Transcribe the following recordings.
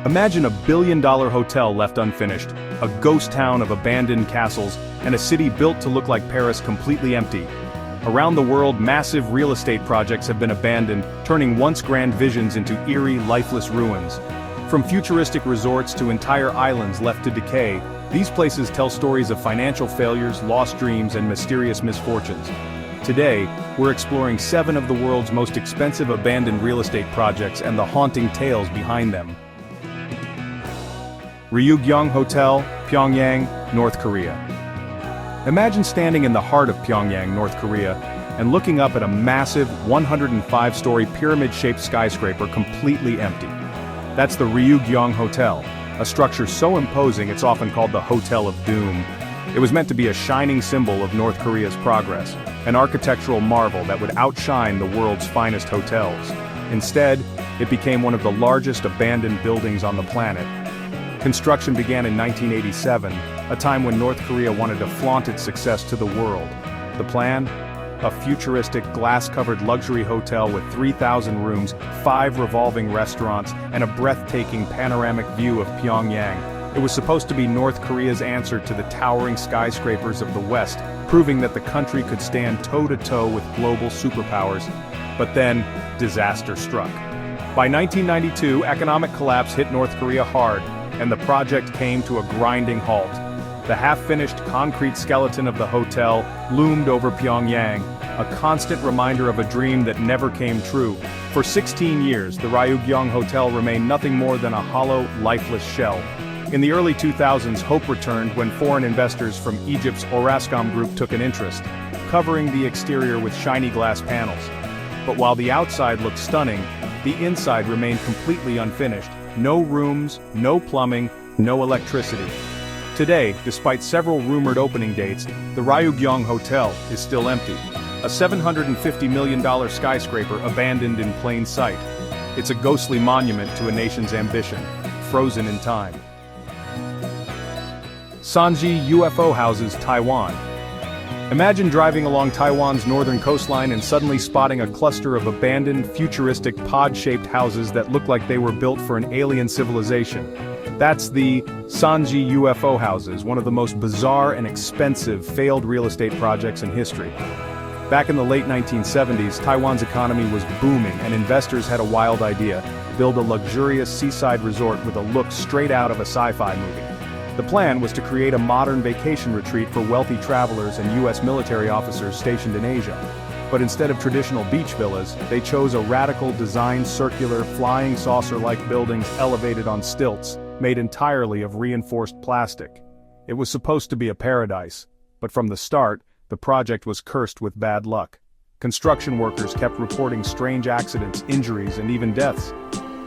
Imagine a billion-dollar hotel left unfinished, a ghost town of abandoned castles, and a city built to look like Paris completely empty. Around the world, massive real estate projects have been abandoned, turning once grand visions into eerie, lifeless ruins. From futuristic resorts to entire islands left to decay, these places tell stories of financial failures, lost dreams, and mysterious misfortunes. Today, we're exploring 7 of the world's most expensive abandoned real estate projects and the haunting tales behind them. Ryugyong Hotel, Pyongyang, North Korea. Imagine standing in the heart of Pyongyang, North Korea, and looking up at a massive 105-story pyramid-shaped skyscraper completely empty. That's the Ryugyong Hotel, a structure so imposing it's often called the Hotel of Doom. It was meant to be a shining symbol of North Korea's progress, an architectural marvel that would outshine the world's finest hotels. Instead, it became one of the largest abandoned buildings on the planet. Construction began in 1987, a time when North Korea wanted to flaunt its success to the world. The plan? A futuristic glass-covered luxury hotel with 3,000 rooms, 5 revolving restaurants, and a breathtaking panoramic view of Pyongyang. It was supposed to be North Korea's answer to the towering skyscrapers of the West, proving that the country could stand toe-to-toe with global superpowers. But then, disaster struck. By 1992, economic collapse hit North Korea hard, and the project came to a grinding halt. The half-finished concrete skeleton of the hotel loomed over Pyongyang, a constant reminder of a dream that never came true. For 16 years, the Ryugyong Hotel remained nothing more than a hollow, lifeless shell. In the early 2000s, hope returned when foreign investors from Egypt's Orascom Group took an interest, covering the exterior with shiny glass panels. But while the outside looked stunning, the inside remained completely unfinished. No rooms, no plumbing, no electricity. Today, despite several rumored opening dates, the Ryugyong Hotel is still empty. A $750 million skyscraper abandoned in plain sight. It's a ghostly monument to a nation's ambition, frozen in time. Sanji UFO houses, Taiwan. Imagine driving along Taiwan's northern coastline and suddenly spotting a cluster of abandoned, futuristic pod-shaped houses that look like they were built for an alien civilization. That's the Sanji UFO houses, one of the most bizarre and expensive failed real estate projects in history. Back in the late 1970s, Taiwan's economy was booming and investors had a wild idea: build a luxurious seaside resort with a look straight out of a sci-fi movie. The plan was to create a modern vacation retreat for wealthy travelers and U.S. military officers stationed in Asia. But instead of traditional beach villas, they chose a radical design, circular, flying saucer-like buildings elevated on stilts, made entirely of reinforced plastic. It was supposed to be a paradise, but from the start, the project was cursed with bad luck. Construction workers kept reporting strange accidents, injuries, and even deaths.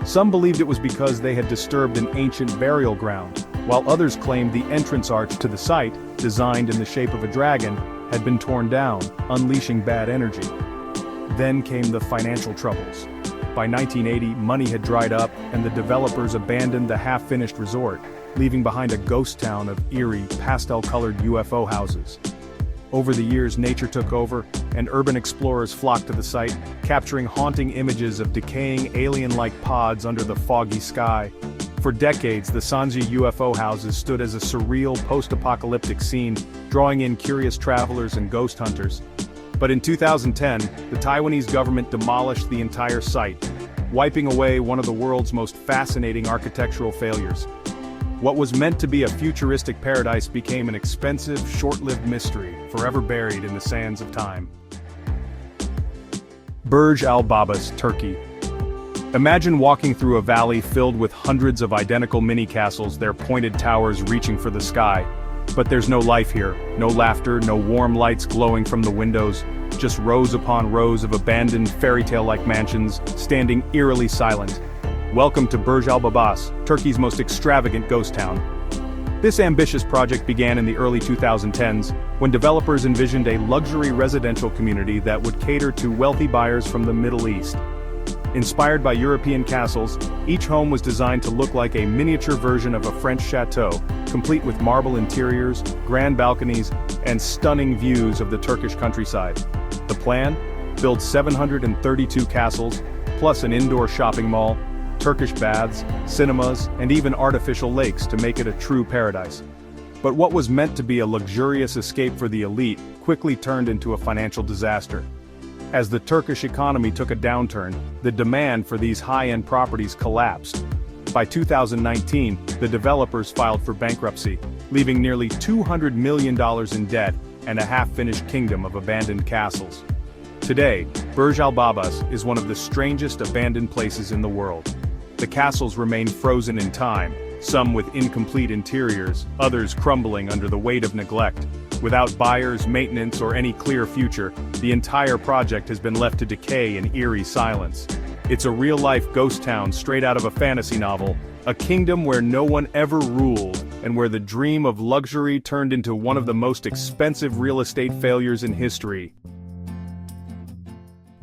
Some believed it was because they had disturbed an ancient burial ground, while others claimed the entrance arch to the site, designed in the shape of a dragon, had been torn down, unleashing bad energy. Then came the financial troubles. By 1980, money had dried up, and the developers abandoned the half-finished resort, leaving behind a ghost town of eerie, pastel-colored UFO houses. Over the years, nature took over, and urban explorers flocked to the site, capturing haunting images of decaying alien-like pods under the foggy sky. For decades, the Sanji UFO houses stood as a surreal post-apocalyptic scene, drawing in curious travelers and ghost hunters. But in 2010, the Taiwanese government demolished the entire site, wiping away one of the world's most fascinating architectural failures. What was meant to be a futuristic paradise became an expensive, short-lived mystery, forever buried in the sands of time. Burj Al Babas, Turkey. Imagine walking through a valley filled with hundreds of identical mini-castles, their pointed towers reaching for the sky. But there's no life here, no laughter, no warm lights glowing from the windows, just rows upon rows of abandoned fairy tale-like mansions, standing eerily silent. Welcome to Burj Al Babas, Turkey's most extravagant ghost town. This ambitious project began in the early 2010s, when developers envisioned a luxury residential community that would cater to wealthy buyers from the Middle East. Inspired by European castles, each home was designed to look like a miniature version of a French chateau, complete with marble interiors, grand balconies, and stunning views of the Turkish countryside. The plan? Build 732 castles, plus an indoor shopping mall, Turkish baths, cinemas, and even artificial lakes to make it a true paradise. But what was meant to be a luxurious escape for the elite quickly turned into a financial disaster. As the Turkish economy took a downturn, the demand for these high-end properties collapsed. By 2019, the developers filed for bankruptcy, leaving nearly $200 million in debt and a half-finished kingdom of abandoned castles. Today, Burj Al Babas is one of the strangest abandoned places in the world. The castles remain frozen in time, some with incomplete interiors, others crumbling under the weight of neglect. Without buyers, maintenance, or any clear future, the entire project has been left to decay in eerie silence. It's a real-life ghost town straight out of a fantasy novel, a kingdom where no one ever ruled, and where the dream of luxury turned into one of the most expensive real estate failures in history.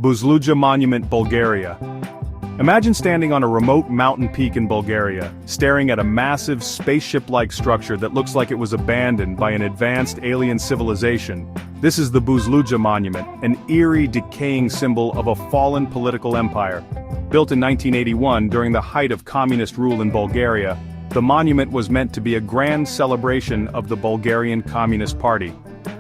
Buzluja Monument, Bulgaria. Imagine standing on a remote mountain peak in Bulgaria, staring at a massive spaceship-like structure that looks like it was abandoned by an advanced alien civilization. This is the Buzluja Monument, an eerie, decaying symbol of a fallen political empire. Built in 1981 during the height of communist rule in Bulgaria, the monument was meant to be a grand celebration of the Bulgarian Communist Party.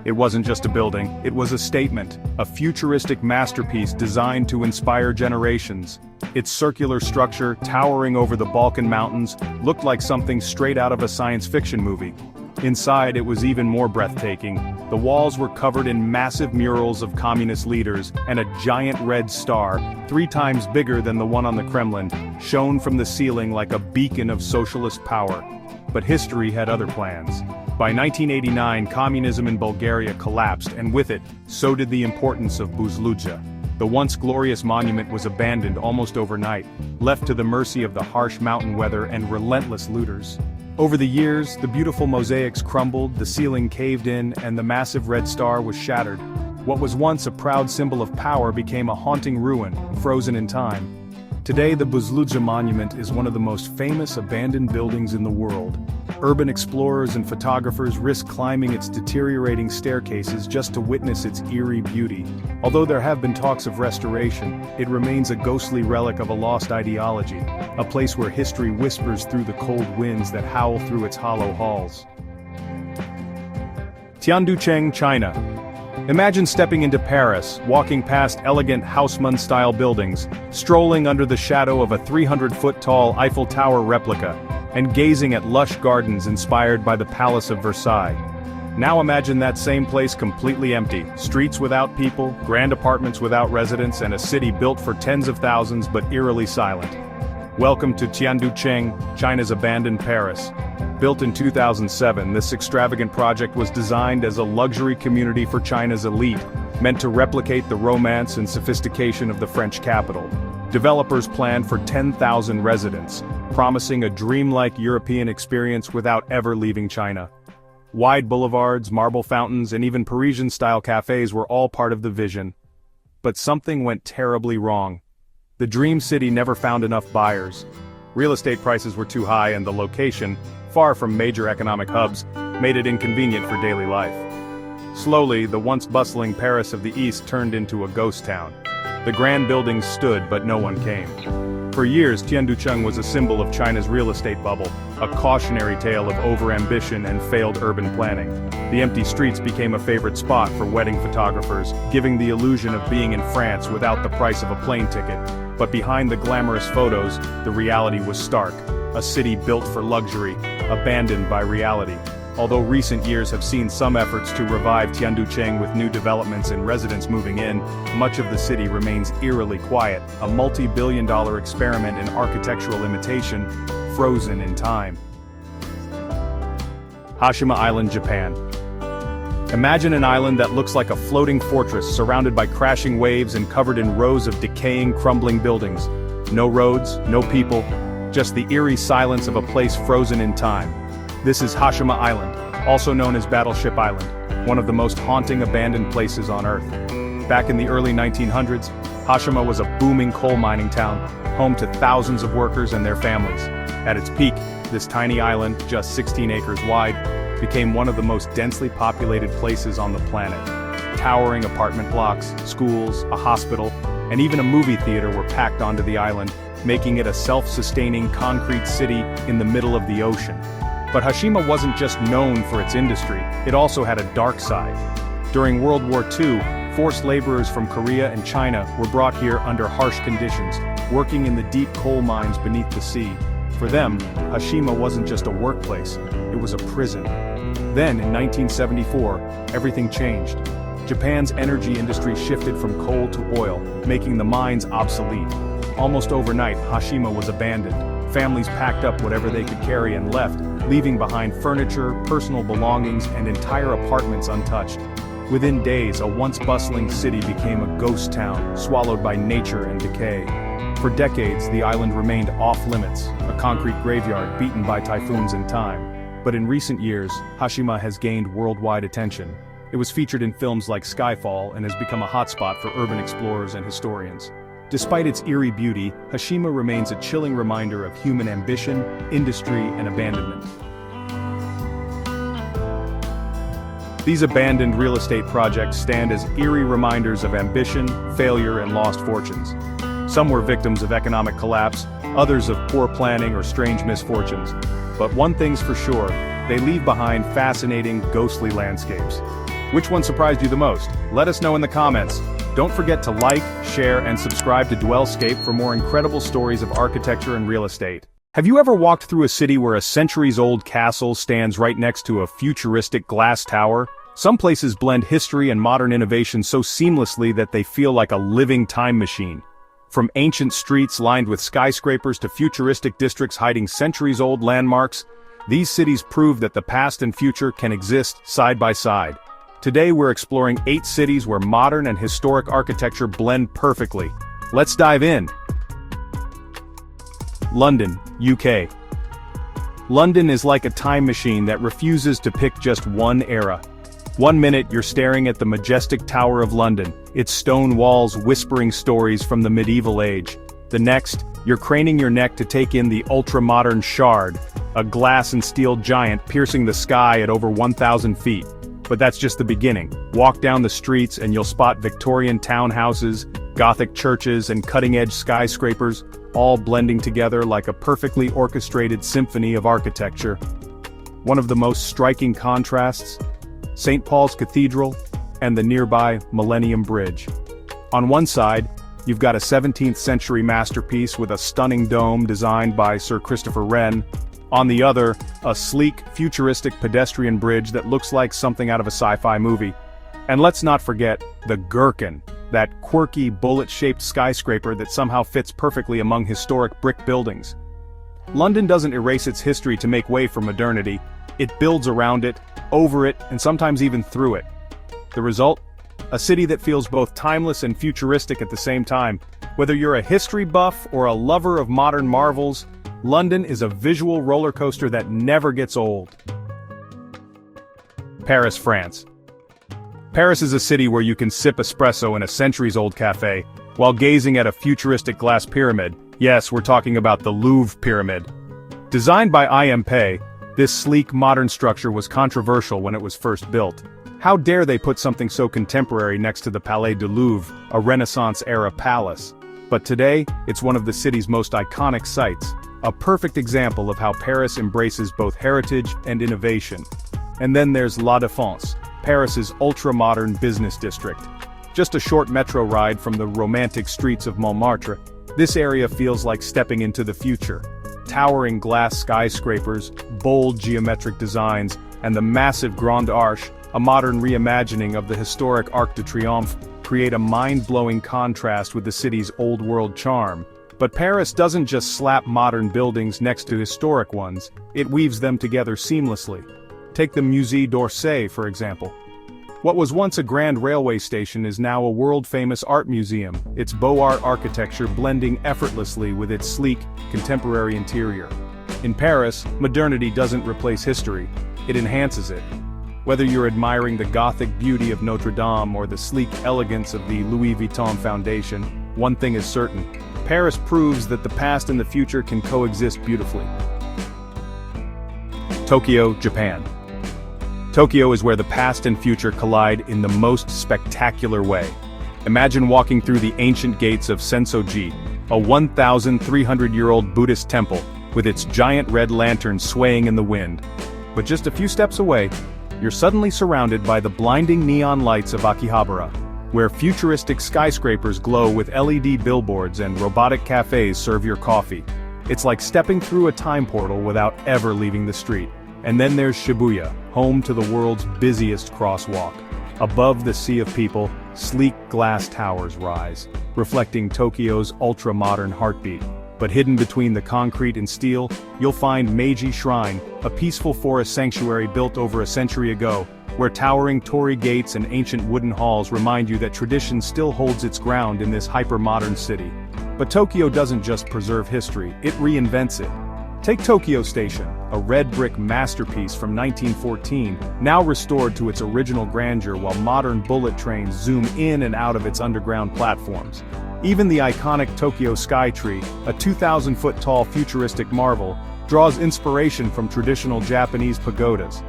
It wasn't just a building, it was a statement, a futuristic masterpiece designed to inspire generations. Its circular structure, towering over the Balkan Mountains, looked like something straight out of a science fiction movie. Inside, it was even more breathtaking. The walls were covered in massive murals of communist leaders, and a giant red star, 3 times bigger than the one on the Kremlin, shone from the ceiling like a beacon of socialist power. But history had other plans. By 1989, communism in Bulgaria collapsed, and with it, so did the importance of Buzluja. The once glorious monument was abandoned almost overnight, left to the mercy of the harsh mountain weather and relentless looters. Over the years, the beautiful mosaics crumbled, the ceiling caved in, and the massive red star was shattered. What was once a proud symbol of power became a haunting ruin, frozen in time. Today, the Buzluja Monument is one of the most famous abandoned buildings in the world. Urban explorers and photographers risk climbing its deteriorating staircases just to witness its eerie beauty. Although there have been talks of restoration, it remains a ghostly relic of a lost ideology, a place where history whispers through the cold winds that howl through its hollow halls. Tianducheng, China. Imagine stepping into Paris, walking past elegant Haussmann-style buildings, strolling under the shadow of a 300-foot-tall Eiffel Tower replica, and gazing at lush gardens inspired by the Palace of Versailles. Now imagine that same place completely empty, streets without people, grand apartments without residents, and a city built for tens of thousands but eerily silent. Welcome to Tianducheng, China's abandoned Paris. Built in 2007, this extravagant project was designed as a luxury community for China's elite, meant to replicate the romance and sophistication of the French capital. Developers planned for 10,000 residents, promising a dreamlike European experience without ever leaving China. Wide boulevards, marble fountains, and even Parisian-style cafes were all part of the vision. But something went terribly wrong. The dream city never found enough buyers. Real estate prices were too high, and the location, far from major economic hubs, made it inconvenient for daily life. Slowly, the once bustling Paris of the East turned into a ghost town. The grand buildings stood, but no one came. For years, Tianducheng was a symbol of China's real estate bubble, a cautionary tale of overambition and failed urban planning. The empty streets became a favorite spot for wedding photographers, giving the illusion of being in France without the price of a plane ticket. But behind the glamorous photos, the reality was stark. A city built for luxury, abandoned by reality. Although recent years have seen some efforts to revive Tianducheng with new developments and residents moving in, much of the city remains eerily quiet, a multi-billion-dollar experiment in architectural imitation, frozen in time. Hashima Island, Japan. Imagine an island that looks like a floating fortress surrounded by crashing waves and covered in rows of decaying, crumbling buildings. No roads, no people, just the eerie silence of a place frozen in time. This is Hashima Island, also known as Battleship Island, one of the most haunting abandoned places on Earth. Back in the early 1900s, Hashima was a booming coal mining town, home to thousands of workers and their families. At its peak, this tiny island, just 16 acres wide, became one of the most densely populated places on the planet. Towering apartment blocks, schools, a hospital, and even a movie theater were packed onto the island, making it a self-sustaining concrete city in the middle of the ocean. But Hiroshima wasn't just known for its industry, it also had a dark side. During World War II, forced laborers from Korea and China were brought here under harsh conditions, working in the deep coal mines beneath the sea. For them, Hiroshima wasn't just a workplace, it was a prison. Then, in 1974, everything changed. Japan's energy industry shifted from coal to oil, making the mines obsolete. Almost overnight, Hiroshima was abandoned. Families packed up whatever they could carry and left, leaving behind furniture, personal belongings, and entire apartments untouched. Within days, a once bustling city became a ghost town, swallowed by nature and decay. For decades, the island remained off-limits, a concrete graveyard beaten by typhoons and time. But in recent years, Hiroshima has gained worldwide attention. It was featured in films like Skyfall and has become a hotspot for urban explorers and historians. Despite its eerie beauty, Hiroshima remains a chilling reminder of human ambition, industry, and abandonment. These abandoned real estate projects stand as eerie reminders of ambition, failure, and lost fortunes. Some were victims of economic collapse, others of poor planning or strange misfortunes. But one thing's for sure, they leave behind fascinating, ghostly landscapes. Which one surprised you the most? Let us know in the comments. Don't forget to like, share, and subscribe to DwellScape for more incredible stories of architecture and real estate. Have you ever walked through a city where a centuries-old castle stands right next to a futuristic glass tower? Some places blend history and modern innovation so seamlessly that they feel like a living time machine. From ancient streets lined with skyscrapers to futuristic districts hiding centuries-old landmarks, these cities prove that the past and future can exist side by side. Today we're exploring 8 cities where modern and historic architecture blend perfectly. Let's dive in. London, UK. London is like a time machine that refuses to pick just one era. One minute you're staring at the majestic Tower of London, its stone walls whispering stories from the medieval age. The next, you're craning your neck to take in the ultra-modern Shard, a glass and steel giant piercing the sky at over 1,000 feet. But that's just the beginning. Walk down the streets and you'll spot Victorian townhouses, Gothic churches, and cutting-edge skyscrapers, all blending together like a perfectly orchestrated symphony of architecture. One of the most striking contrasts, St. Paul's Cathedral and the nearby Millennium Bridge. On one side, you've got a 17th century masterpiece with a stunning dome designed by Sir Christopher Wren. On the other, a sleek, futuristic pedestrian bridge that looks like something out of a sci-fi movie. And let's not forget the Gherkin, that quirky, bullet-shaped skyscraper that somehow fits perfectly among historic brick buildings. London doesn't erase its history to make way for modernity. It builds around it, over it, and sometimes even through it. The result? A city that feels both timeless and futuristic at the same time. Whether you're a history buff or a lover of modern marvels, London is a visual roller coaster that never gets old. Paris, France. Paris is a city where you can sip espresso in a centuries-old cafe, while gazing at a futuristic glass pyramid. Yes, we're talking about the Louvre Pyramid. Designed by IMP, this sleek modern structure was controversial when it was first built. How dare they put something so contemporary next to the Palais du Louvre, a Renaissance-era palace? But today, it's one of the city's most iconic sites. A perfect example of how Paris embraces both heritage and innovation. And then there's La Défense, Paris's ultra-modern business district. Just a short metro ride from the romantic streets of Montmartre, this area feels like stepping into the future. Towering glass skyscrapers, bold geometric designs, and the massive Grande Arche, a modern reimagining of the historic Arc de Triomphe, create a mind-blowing contrast with the city's old-world charm. But Paris doesn't just slap modern buildings next to historic ones, it weaves them together seamlessly. Take the Musée d'Orsay, for example. What was once a grand railway station is now a world-famous art museum, its Beaux-Art architecture blending effortlessly with its sleek, contemporary interior. In Paris, modernity doesn't replace history, it enhances it. Whether you're admiring the Gothic beauty of Notre Dame or the sleek elegance of the Louis Vuitton Foundation, one thing is certain. Paris proves that the past and the future can coexist beautifully. Tokyo, Japan. Tokyo is where the past and future collide in the most spectacular way. Imagine walking through the ancient gates of Sensoji, a 1,300-year-old Buddhist temple, with its giant red lantern swaying in the wind. But just a few steps away, you're suddenly surrounded by the blinding neon lights of Akihabara, where futuristic skyscrapers glow with LED billboards and robotic cafes serve your coffee. It's like stepping through a time portal without ever leaving the street. And then there's Shibuya, home to the world's busiest crosswalk. Above the sea of people, sleek glass towers rise, reflecting Tokyo's ultra-modern heartbeat. But hidden between the concrete and steel, you'll find Meiji Shrine, a peaceful forest sanctuary built over a century ago, where towering torii gates and ancient wooden halls remind you that tradition still holds its ground in this hyper-modern city. But Tokyo doesn't just preserve history, it reinvents it. Take Tokyo Station, a red brick masterpiece from 1914, now restored to its original grandeur while modern bullet trains zoom in and out of its underground platforms. Even the iconic Tokyo Skytree, a 2,000-foot-tall futuristic marvel, draws inspiration from traditional Japanese pagodas.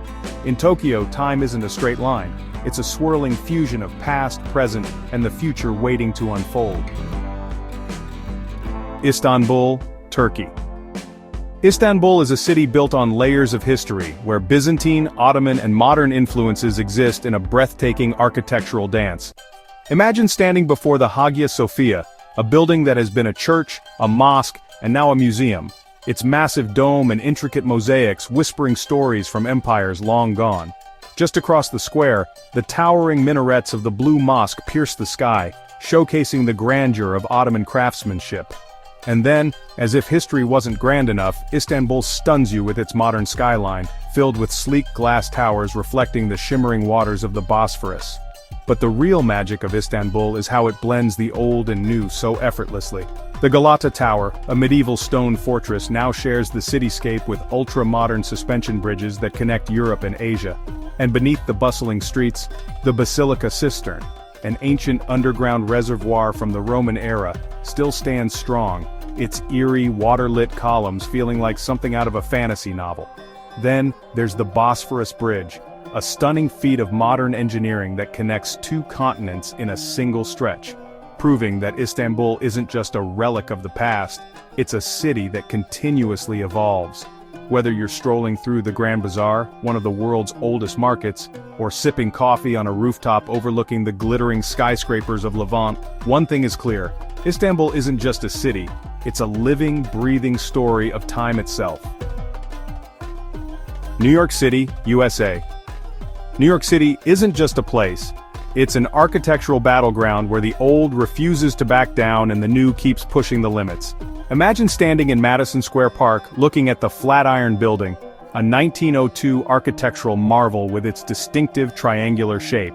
In Tokyo, time isn't a straight line. It's a swirling fusion of past, present, and the future waiting to unfold. Istanbul, Turkey. Istanbul is a city built on layers of history, where Byzantine, Ottoman, and modern influences exist in a breathtaking architectural dance. Imagine standing before the Hagia Sophia, a building that has been a church, a mosque, and now a museum. Its massive dome and intricate mosaics whispering stories from empires long gone. Just across the square, the towering minarets of the Blue Mosque pierce the sky, showcasing the grandeur of Ottoman craftsmanship. And then, as if history wasn't grand enough, Istanbul stuns you with its modern skyline, filled with sleek glass towers reflecting the shimmering waters of the Bosphorus. But the real magic of Istanbul is how it blends the old and new so effortlessly. The Galata Tower, a medieval stone fortress, now shares the cityscape with ultra-modern suspension bridges that connect Europe and Asia. And beneath the bustling streets, the Basilica Cistern, an ancient underground reservoir from the Roman era, still stands strong, its eerie, water-lit columns feeling like something out of a fantasy novel. Then, there's the Bosphorus Bridge, a stunning feat of modern engineering that connects two continents in a single stretch, proving that Istanbul isn't just a relic of the past, it's a city that continuously evolves. Whether you're strolling through the Grand Bazaar, one of the world's oldest markets, or sipping coffee on a rooftop overlooking the glittering skyscrapers of Levant, one thing is clear: Istanbul isn't just a city, it's a living, breathing story of time itself. New York City, USA. New York City isn't just a place, it's an architectural battleground where the old refuses to back down and the new keeps pushing the limits. Imagine standing in Madison Square Park looking at the Flatiron Building, a 1902 architectural marvel with its distinctive triangular shape.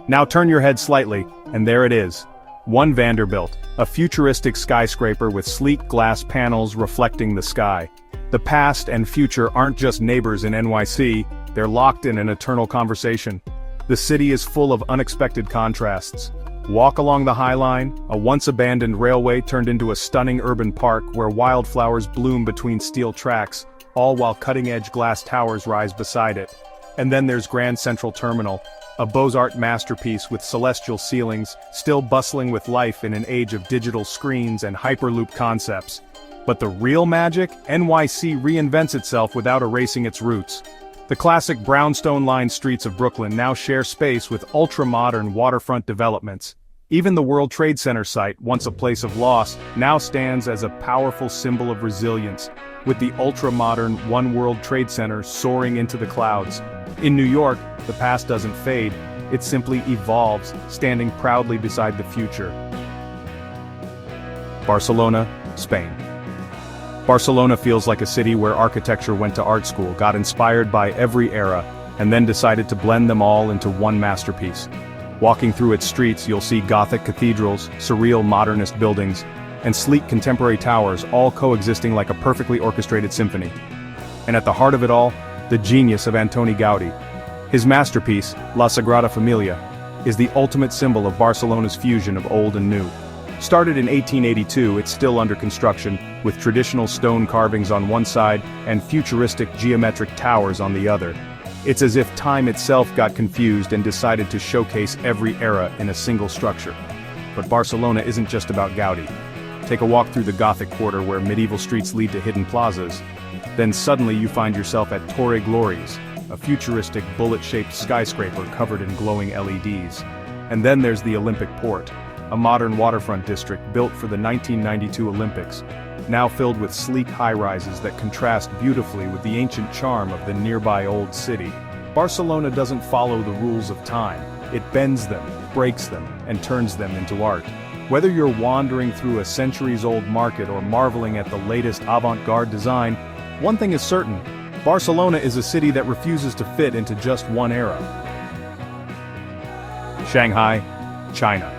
Now turn your head slightly, and there it is. One Vanderbilt, a futuristic skyscraper with sleek glass panels reflecting the sky. The past and future aren't just neighbors in NYC, they're locked in an eternal conversation. The city is full of unexpected contrasts. Walk along the High Line, a once-abandoned railway turned into a stunning urban park where wildflowers bloom between steel tracks, all while cutting-edge glass towers rise beside it. And then there's Grand Central Terminal, a Beaux-Arts masterpiece with celestial ceilings, still bustling with life in an age of digital screens and hyperloop concepts. But the real magic? NYC reinvents itself without erasing its roots. The classic brownstone-lined streets of Brooklyn now share space with ultra-modern waterfront developments. Even the World Trade Center site, once a place of loss, now stands as a powerful symbol of resilience, with the ultra-modern One World Trade Center soaring into the clouds. In New York, the past doesn't fade, it simply evolves, standing proudly beside the future. Barcelona, Spain. Barcelona feels like a city where architecture went to art school, got inspired by every era, and then decided to blend them all into one masterpiece. Walking through its streets, you'll see Gothic cathedrals, surreal modernist buildings, and sleek contemporary towers all coexisting like a perfectly orchestrated symphony. And at the heart of it all, the genius of Antoni Gaudi. His masterpiece, La Sagrada Familia, is the ultimate symbol of Barcelona's fusion of old and new. Started in 1882, it's still under construction, with traditional stone carvings on one side and futuristic geometric towers on the other. It's as if time itself got confused and decided to showcase every era in a single structure. But Barcelona isn't just about Gaudi. take a walk through the Gothic quarter where medieval streets lead to hidden plazas. Then suddenly you find yourself at Torre Glorias, a futuristic bullet-shaped skyscraper covered in glowing LEDs. And then there's the Olympic Port, a modern waterfront district built for the 1992 Olympics, now filled with sleek high-rises that contrast beautifully with the ancient charm of the nearby old city. Barcelona doesn't follow the rules of time. It bends them, breaks them, and turns them into art. Whether you're wandering through a centuries-old market or marveling at the latest avant-garde design, one thing is certain: Barcelona is a city that refuses to fit into just one era. Shanghai, China.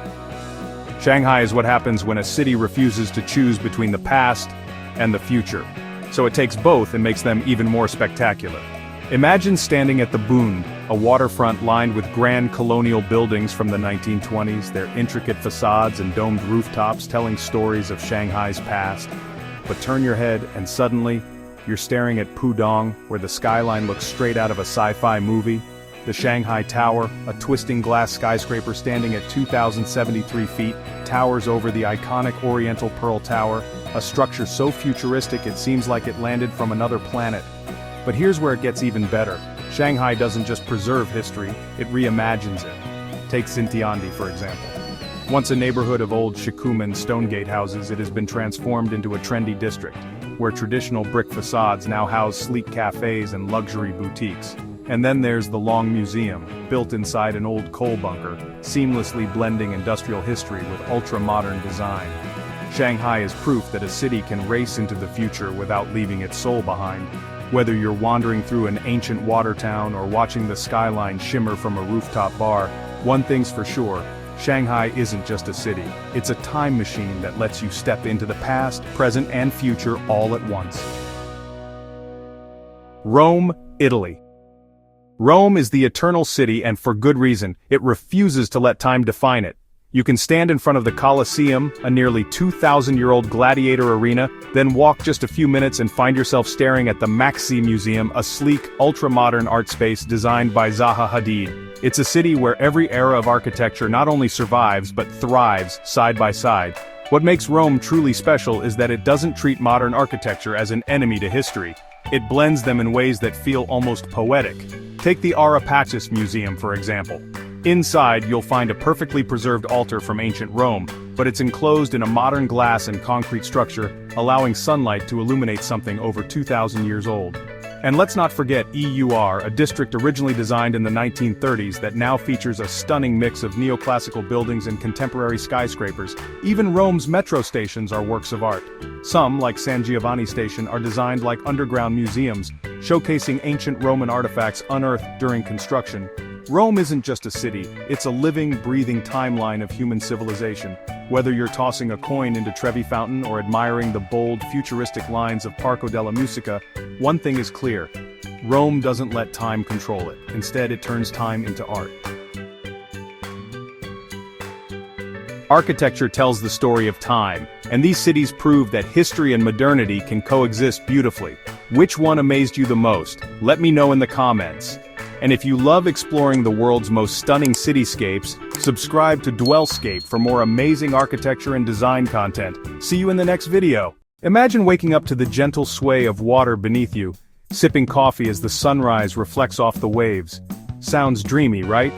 Shanghai is what happens when a city refuses to choose between the past and the future. So it takes both and makes them even more spectacular. Imagine standing at the Bund, a waterfront lined with grand colonial buildings from the 1920s, their intricate facades and domed rooftops telling stories of Shanghai's past. But turn your head and suddenly, you're staring at Pudong, where the skyline looks straight out of a sci-fi movie. The Shanghai Tower, a twisting glass skyscraper standing at 2,073 feet, towers over the iconic Oriental Pearl Tower, a structure so futuristic it seems like it landed from another planet. But here's where it gets even better. Shanghai doesn't just preserve history, it reimagines it. Take Xintiandi, for example. Once a neighborhood of old Shikumen Stonegate houses, it has been transformed into a trendy district, where traditional brick facades now house sleek cafes and luxury boutiques. And then there's the Long Museum, built inside an old coal bunker, seamlessly blending industrial history with ultra-modern design. Shanghai is proof that a city can race into the future without leaving its soul behind. Whether you're wandering through an ancient water town or watching the skyline shimmer from a rooftop bar, one thing's for sure: Shanghai isn't just a city, it's a time machine that lets you step into the past, present, and future all at once. Rome, Italy. Rome is the eternal city, and for good reason. It refuses to let time define it. You can stand in front of the Colosseum, a nearly 2,000-year-old gladiator arena, then walk just a few minutes and find yourself staring at the Maxi Museum, a sleek, ultra-modern art space designed by Zaha Hadid. It's a city where every era of architecture not only survives but thrives side by side. What makes Rome truly special is that it doesn't treat modern architecture as an enemy to history. It blends them in ways that feel almost poetic. Take the Ara Pacis Museum, for example. Inside, you'll find a perfectly preserved altar from ancient Rome, but it's enclosed in a modern glass and concrete structure, allowing sunlight to illuminate something over 2,000 years old. And let's not forget EUR, a district originally designed in the 1930s that now features a stunning mix of neoclassical buildings and contemporary skyscrapers. Even Rome's metro stations are works of art. Some, like San Giovanni Station, are designed like underground museums, showcasing ancient Roman artifacts unearthed during construction. Rome isn't just a city, it's a living, breathing timeline of human civilization. Whether you're tossing a coin into Trevi Fountain or admiring the bold, futuristic lines of Parco della Musica, one thing is clear: Rome doesn't let time control it. Instead, it turns time into art. Architecture tells the story of time, and these cities prove that history and modernity can coexist beautifully. Which one amazed you the most? Let me know in the comments. And if you love exploring the world's most stunning cityscapes, subscribe to DwellScape for more amazing architecture and design content. See you in the next video. Imagine waking up to the gentle sway of water beneath you, sipping coffee as the sunrise reflects off the waves. Sounds dreamy, right?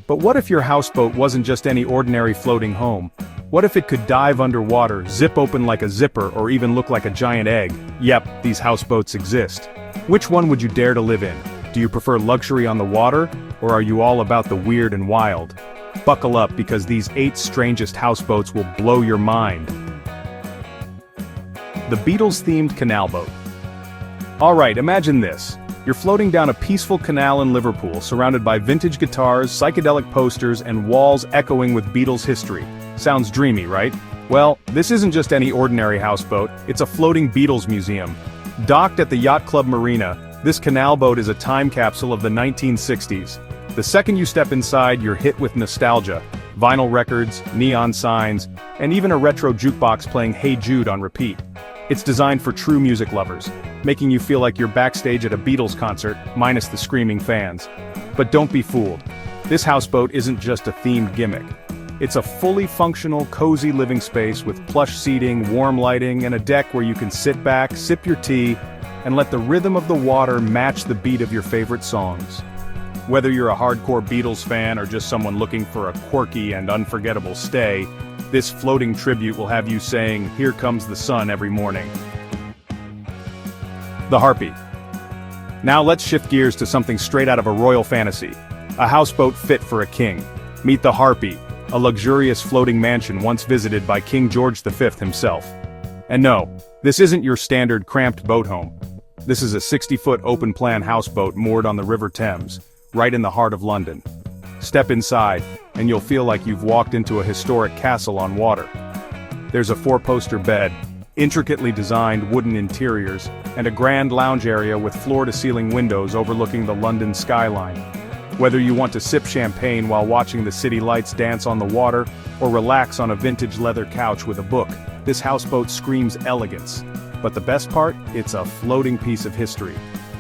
But what if your houseboat wasn't just any ordinary floating home? What if it could dive underwater, zip open like a zipper, or even look like a giant egg? Yep, these houseboats exist. Which one would you dare to live in? Do you prefer luxury on the water, or are you all about the weird and wild? Buckle up, because these 8 strangest houseboats will blow your mind. The Beatles-themed canal boat. Alright, imagine this. You're floating down a peaceful canal in Liverpool, surrounded by vintage guitars, psychedelic posters, and walls echoing with Beatles history. Sounds dreamy, right? Well, this isn't just any ordinary houseboat, it's a floating Beatles museum. Docked at the Yacht Club Marina, this canal boat is a time capsule of the 1960s. The second you step inside, you're hit with nostalgia. Vinyl records, neon signs, and even a retro jukebox playing Hey Jude on repeat. It's designed for true music lovers, making you feel like you're backstage at a Beatles concert, minus the screaming fans. But don't be fooled. This houseboat isn't just a themed gimmick. It's a fully functional, cozy living space with plush seating, warm lighting, and a deck where you can sit back, sip your tea, and let the rhythm of the water match the beat of your favorite songs. Whether you're a hardcore Beatles fan or just someone looking for a quirky and unforgettable stay, this floating tribute will have you saying, "Here comes the sun" every morning. The Harpy. Now let's shift gears to something straight out of a royal fantasy. A houseboat fit for a king. Meet the Harpy, a luxurious floating mansion once visited by King George V himself. And no, this isn't your standard cramped boat home. This is a 60-foot open-plan houseboat moored on the River Thames, right in the heart of London. Step inside, and you'll feel like you've walked into a historic castle on water. There's a 4-poster bed, intricately designed wooden interiors, and a grand lounge area with floor-to-ceiling windows overlooking the London skyline. Whether you want to sip champagne while watching the city lights dance on the water, or relax on a vintage leather couch with a book, this houseboat screams elegance. But the best part? It's a floating piece of history.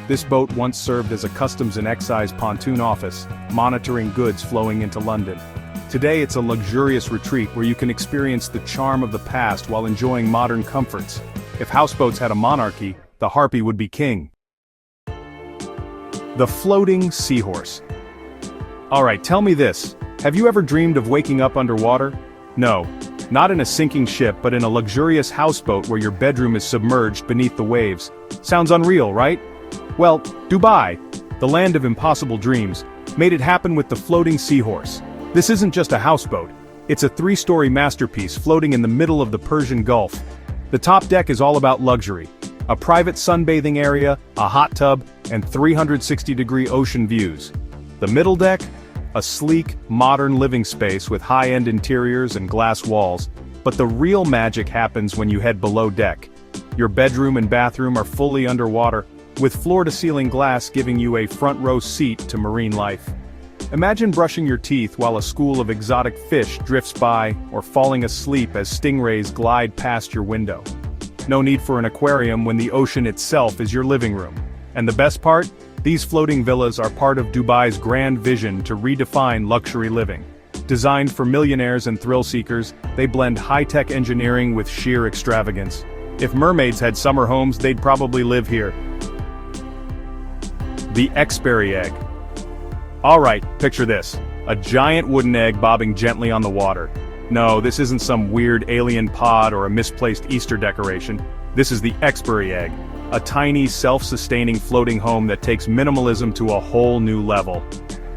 This boat once served as a customs and excise pontoon office, monitoring goods flowing into London. Today it's a luxurious retreat where you can experience the charm of the past while enjoying modern comforts. If houseboats had a monarchy, the Harpy would be king. The floating seahorse. Alright, tell me this, have you ever dreamed of waking up underwater? No, not in a sinking ship but in a luxurious houseboat where your bedroom is submerged beneath the waves. Sounds unreal, right? Well, Dubai, the land of impossible dreams, made it happen with the floating seahorse. This isn't just a houseboat, it's a 3-story masterpiece floating in the middle of the Persian Gulf. The top deck is all about luxury. A private sunbathing area, a hot tub, and 360-degree ocean views. The middle deck? A sleek, modern living space with high-end interiors and glass walls. But the real magic happens when you head below deck. Your bedroom and bathroom are fully underwater, with floor-to-ceiling glass giving you a front-row seat to marine life. Imagine brushing your teeth while a school of exotic fish drifts by, or falling asleep as stingrays glide past your window. No need for an aquarium when the ocean itself is your living room. And the best part? These floating villas are part of Dubai's grand vision to redefine luxury living. Designed for millionaires and thrill-seekers, they blend high-tech engineering with sheer extravagance. If mermaids had summer homes, they'd probably live here. The Exberry egg. Alright, picture this. A giant wooden egg bobbing gently on the water. No, this isn't some weird alien pod or a misplaced Easter decoration. This is the Exberry egg. A tiny, self-sustaining floating home that takes minimalism to a whole new level.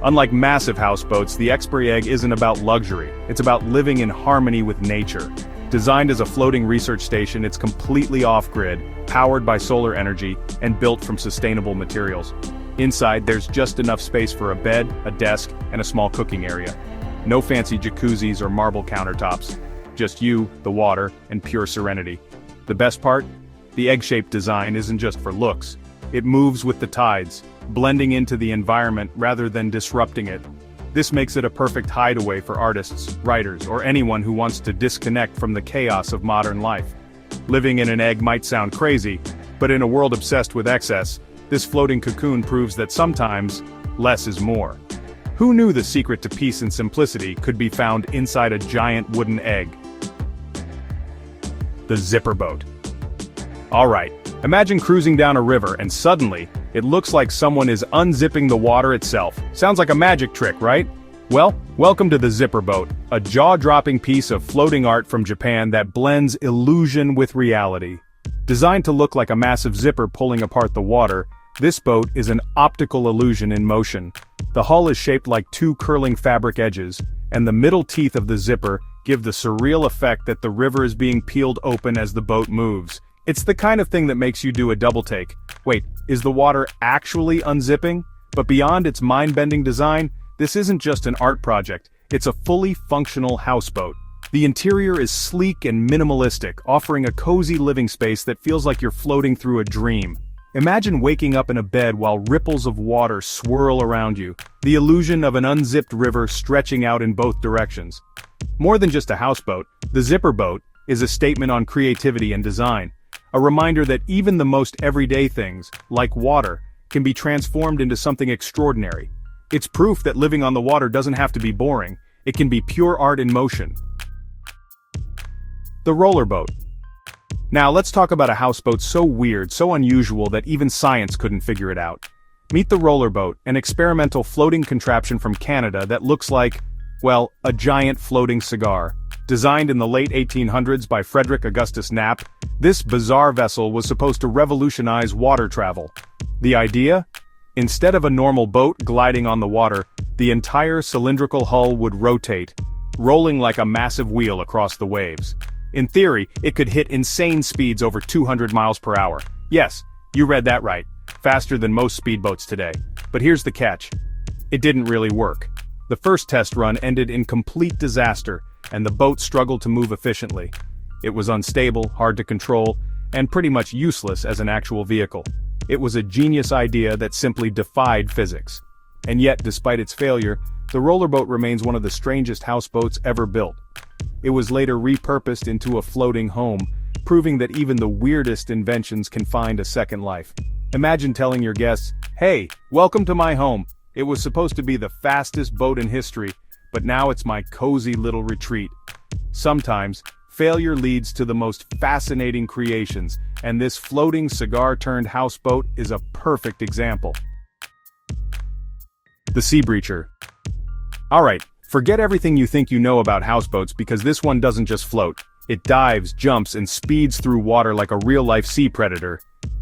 Unlike massive houseboats, the Exberry egg isn't about luxury, it's about living in harmony with nature. Designed as a floating research station, it's completely off-grid, powered by solar energy, and built from sustainable materials. Inside, there's just enough space for a bed, a desk, and a small cooking area. No fancy jacuzzis or marble countertops. Just you, the water, and pure serenity. The best part? The egg-shaped design isn't just for looks. It moves with the tides, blending into the environment rather than disrupting it. This makes it a perfect hideaway for artists, writers, or anyone who wants to disconnect from the chaos of modern life. Living in an egg might sound crazy, but in a world obsessed with excess, this floating cocoon proves that sometimes, less is more. Who knew the secret to peace and simplicity could be found inside a giant wooden egg? The zipper boat. Alright, imagine cruising down a river and suddenly, it looks like someone is unzipping the water itself. Sounds like a magic trick, right? Well, welcome to the zipper boat, a jaw-dropping piece of floating art from Japan that blends illusion with reality. Designed to look like a massive zipper pulling apart the water, this boat is an optical illusion in motion. The hull is shaped like 2 curling fabric edges, and the middle teeth of the zipper give the surreal effect that the river is being peeled open as the boat moves. It's the kind of thing that makes you do a double take. Wait, is the water actually unzipping? But beyond its mind-bending design, this isn't just an art project, it's a fully functional houseboat. The interior is sleek and minimalistic, offering a cozy living space that feels like you're floating through a dream. Imagine waking up in a bed while ripples of water swirl around you, the illusion of an unzipped river stretching out in both directions. More than just a houseboat, the zipper boat is a statement on creativity and design. A reminder that even the most everyday things, like water, can be transformed into something extraordinary. It's proof that living on the water doesn't have to be boring, It can be pure art in motion. The roller boat. Now let's talk about a houseboat so weird, so unusual that even science couldn't figure it out. Meet the roller boat, an experimental floating contraption from Canada that looks like, well, a giant floating cigar. Designed in the late 1800s by Frederick Augustus Knapp, this bizarre vessel was supposed to revolutionize water travel. The idea? Instead of a normal boat gliding on the water, the entire cylindrical hull would rotate, rolling like a massive wheel across the waves. In theory, it could hit insane speeds over 200 miles per hour. Yes, you read that right. Faster than most speedboats today. But here's the catch. It didn't really work. The first test run ended in complete disaster, and the boat struggled to move efficiently. It was unstable, hard to control, and pretty much useless as an actual vehicle. It was a genius idea that simply defied physics. And yet, despite its failure, the rollerboat remains one of the strangest houseboats ever built. It was later repurposed into a floating home, proving that even the weirdest inventions can find a second life. Imagine telling your guests, "Hey, welcome to my home. It was supposed to be the fastest boat in history, but now it's my cozy little retreat." Sometimes, failure leads to the most fascinating creations, and this floating cigar-turned-houseboat is a perfect example. The Sea Breacher. Alright, forget everything you think you know about houseboats because this one doesn't just float. It dives, jumps, and speeds through water like a real-life sea predator.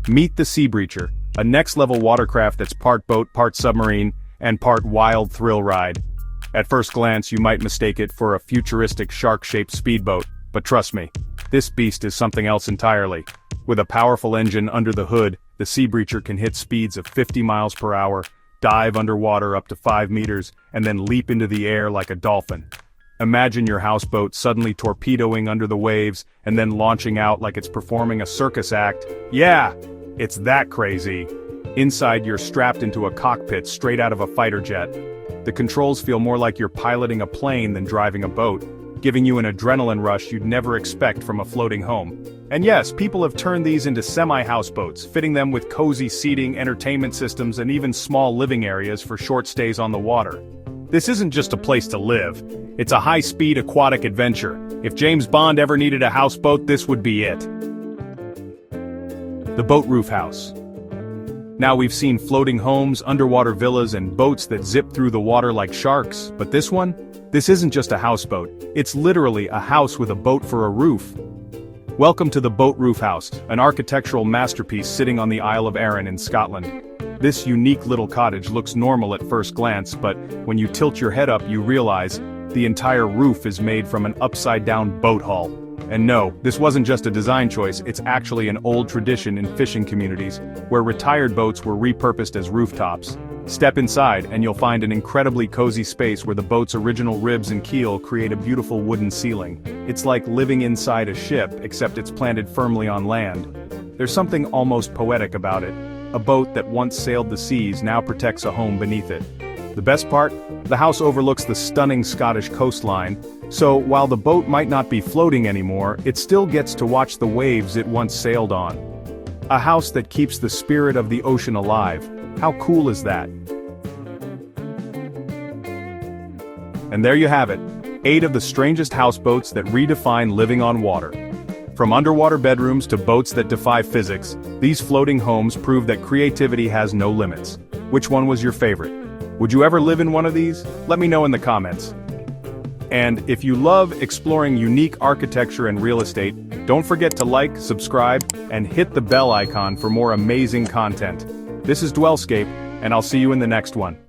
Meet the Sea Breacher, a next-level watercraft that's part boat, part submarine, and part wild thrill ride. At first glance, you might mistake it for a futuristic shark-shaped speedboat, but trust me, this beast is something else entirely. With a powerful engine under the hood, the Sea Breacher can hit speeds of 50 miles per hour, dive underwater up to 5 meters, and then leap into the air like a dolphin. Imagine your houseboat suddenly torpedoing under the waves and then launching out like it's performing a circus act. Yeah, it's that crazy. Inside, you're strapped into a cockpit straight out of a fighter jet. The controls feel more like you're piloting a plane than driving a boat, giving you an adrenaline rush you'd never expect from a floating home. And yes, people have turned these into semi-houseboats, fitting them with cozy seating, entertainment systems, and even small living areas for short stays on the water. This isn't just a place to live, it's a high-speed aquatic adventure. If James Bond ever needed a houseboat, this would be it. The Boat Roof House. Now we've seen floating homes, underwater villas, and boats that zip through the water like sharks, but this one? This isn't just a houseboat, it's literally a house with a boat for a roof. Welcome to the Boat Roof House, an architectural masterpiece sitting on the Isle of Arran in Scotland. This unique little cottage looks normal at first glance, but when you tilt your head up you realize the entire roof is made from an upside-down boat hull. And no, this wasn't just a design choice, it's actually an old tradition in fishing communities, where retired boats were repurposed as rooftops. Step inside and you'll find an incredibly cozy space where the boat's original ribs and keel create a beautiful wooden ceiling. It's like living inside a ship, except it's planted firmly on land. There's something almost poetic about it. A boat that once sailed the seas now protects a home beneath it. The best part? The house overlooks the stunning Scottish coastline, so while the boat might not be floating anymore, it still gets to watch the waves it once sailed on. A house that keeps the spirit of the ocean alive. How cool is that? And there you have it, 8 of the strangest houseboats that redefine living on water. From underwater bedrooms to boats that defy physics, these floating homes prove that creativity has no limits. Which one was your favorite? Would you ever live in one of these? Let me know in the comments. And if you love exploring unique architecture and real estate, don't forget to like, subscribe, and hit the bell icon for more amazing content. This is DwellScape, and I'll see you in the next one.